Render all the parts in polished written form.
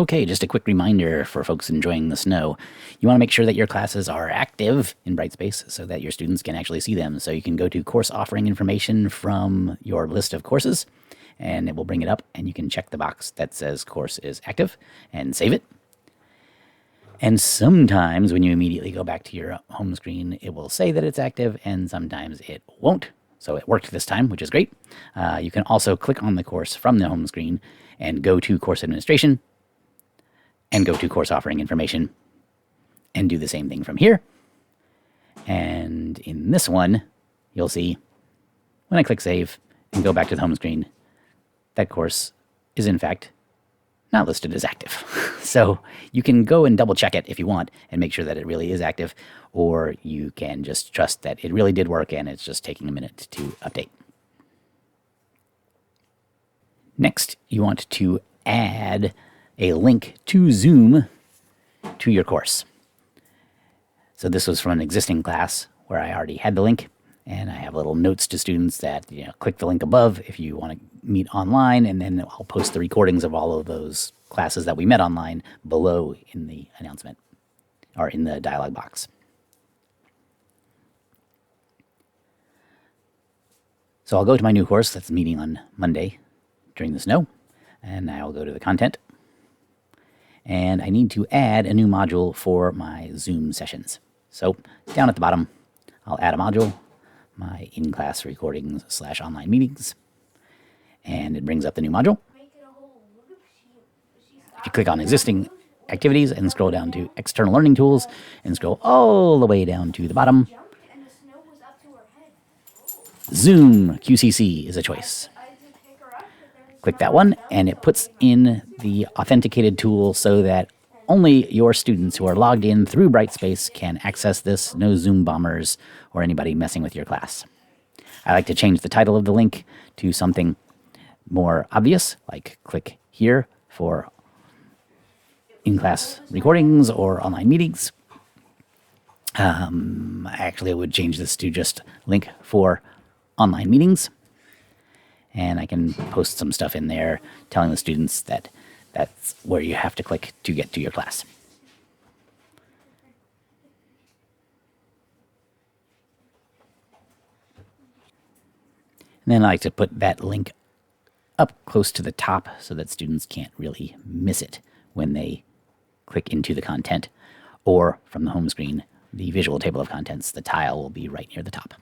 Okay, just a quick reminder for folks enjoying the snow. You want to make sure that your classes are active in Brightspace so that your students can actually see them. So you can go to course offering information from your list of courses, and it will bring it up, and you can check the box that says course is active and save it. And sometimes when you immediately go back to your home screen, it will say that it's active, and sometimes it won't. So it worked this time, which is great. You can also click on the course from the home screen and go to course administration and go to course offering information and do the same thing from here. And in this one, you'll see when I click save and go back to the home screen, that course is in fact not listed as active. So you can go and double check it if you want and make sure that it really is active, or you can just trust that it really did work and it's just taking a minute to update. Next, you want to add a link to Zoom to your course. So this was from an existing class where I already had the link, and I have little notes to students that, click the link above if you want to meet online, and then I'll post the recordings of all of those classes that we met online below in the announcement or in the dialog box. So I'll go to my new course that's meeting on Monday during the snow, and I'll go to the content. And I need to add a new module for my Zoom sessions. So down at the bottom, I'll add a module, my in-class recordings / online meetings, and it brings up the new module. If you click on existing activities and scroll down to external learning tools and scroll all the way down to the bottom, Zoom QCC is a choice. Click that one, and it puts in the authenticated tool so that only your students who are logged in through Brightspace can access this. No Zoom bombers or anybody messing with your class. I like to change the title of the link to something more obvious, like click here for in-class recordings or online meetings. Actually, I would change this to just link for online meetings. And I can post some stuff in there telling the students that that's where you have to click to get to your class. And then I like to put that link up close to the top so that students can't really miss it when they click into the content, or from the home screen, the visual table of contents, the tile will be right near the top.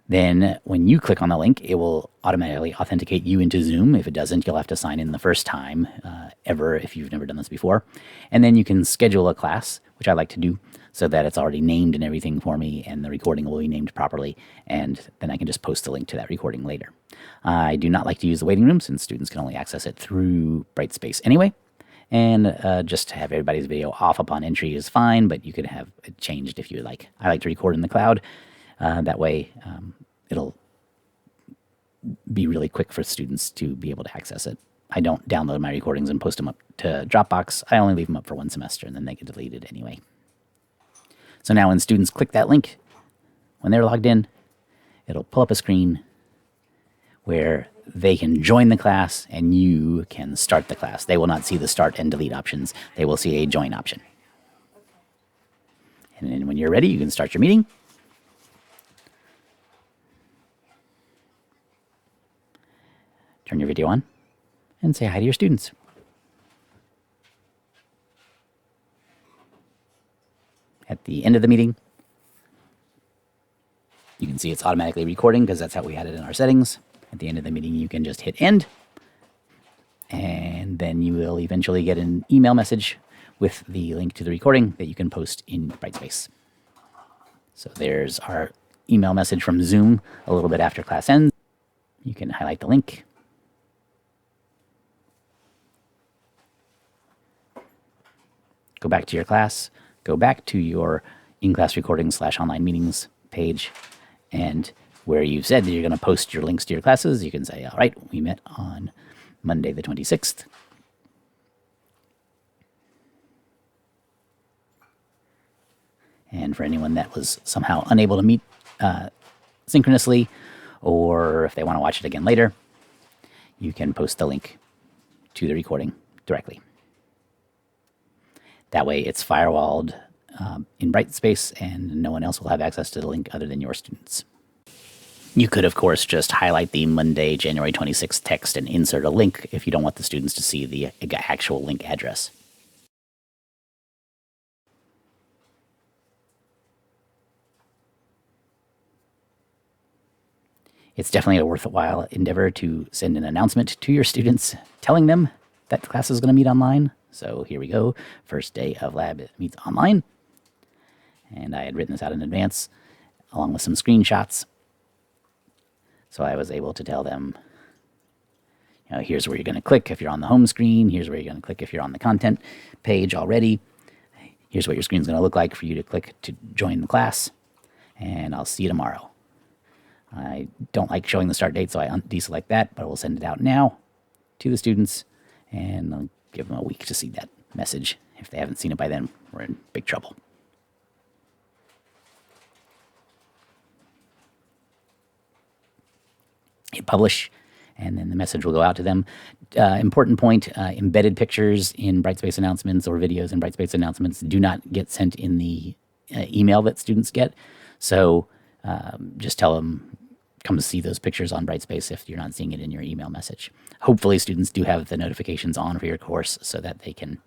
Then when you click on the link, it will automatically authenticate you into Zoom. If it doesn't, you'll have to sign in the first time ever if you've never done this before. And then you can schedule a class, which I like to do, so that it's already named and everything for me, and the recording will be named properly, and then I can just post the link to that recording later. I do not like to use the waiting room since students can only access it through Brightspace anyway. And just to have everybody's video off upon entry is fine, but you could have it changed if you would like. I like to record in the cloud. That way, it'll be really quick for students to be able to access it. I don't download my recordings and post them up to Dropbox. I only leave them up for one semester, and then they get deleted anyway. So now when students click that link, when they're logged in, it'll pull up a screen where they can join the class and you can start the class. They will not see the start and delete options. They will see a join option. And then when you're ready, you can start your meeting. Turn your video on and say hi to your students. At the end of the meeting, you can see it's automatically recording because that's how we had it in our settings. At the end of the meeting, you can just hit end, and then you will eventually get an email message with the link to the recording that you can post in Brightspace. So there's our email message from Zoom a little bit after class ends. You can highlight the link. Go back to your class, go back to your in-class recordings / online meetings page, and where you've said that you're going to post your links to your classes, you can say, all right, we met on Monday the 26th. And for anyone that was somehow unable to meet synchronously, or if they want to watch it again later, you can post the link to the recording directly. That way it's firewalled in Brightspace, and no one else will have access to the link other than your students. You could, of course, just highlight the Monday, January 26th text and insert a link if you don't want the students to see the actual link address. It's definitely a worthwhile endeavor to send an announcement to your students telling them that class is going to meet online. So here we go. First day of lab meets online. And I had written this out in advance along with some screenshots. So I was able to tell them, here's where you're going to click if you're on the home screen. Here's where you're going to click if you're on the content page already. Here's what your screen's going to look like for you to click to join the class. And I'll see you tomorrow. I don't like showing the start date, so I deselect that, but we'll send it out now to the students, and I'll give them a week to see that message. If they haven't seen it by then, we're in big trouble. Hit publish, and then the message will go out to them. Important point, embedded pictures in Brightspace announcements or videos in Brightspace announcements do not get sent in the email that students get. So just tell them, come to see those pictures on Brightspace if you're not seeing it in your email message. Hopefully students do have the notifications on for your course so that they can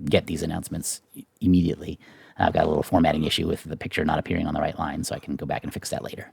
get these announcements immediately. I've got a little formatting issue with the picture not appearing on the right line, so I can go back and fix that later.